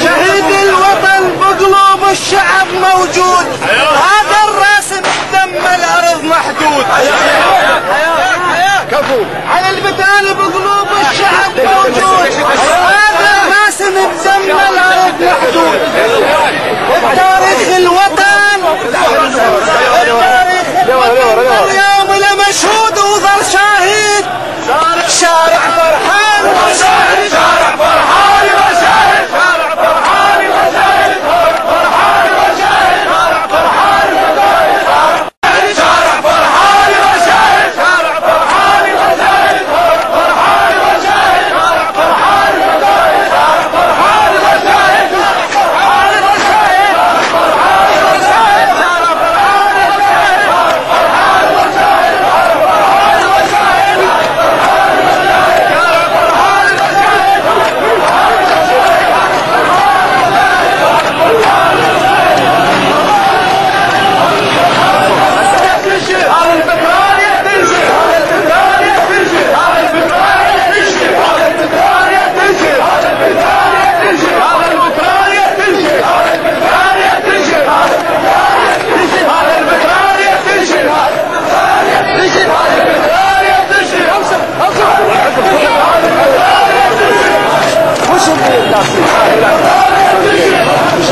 شهيد الوطن بقلوب الشعب موجود، هذا الراسم دم الارض محدود. كفو على البتال بقلوب الشعب موجود، هذا الراسم بدم الارض محدود. التاريخ الوطن اليوم له مشهود وظل شاهد، شارع فرحان وشاهد، شارع فرحان وشاهد، شارع فرحان وشاهد، فرحان وشاهد، شارع فرحان وشاهد، شارع فرحان وشاهد، شارع فرحان وشاهد، فرحان وشاهد، شارع فرحان وشاهد، شارع فرحان وشاهد، فرحان وشاهد، فرحان وشاهد، شارع فرحان وشاهد، فرحان وشاهد، فرحان مش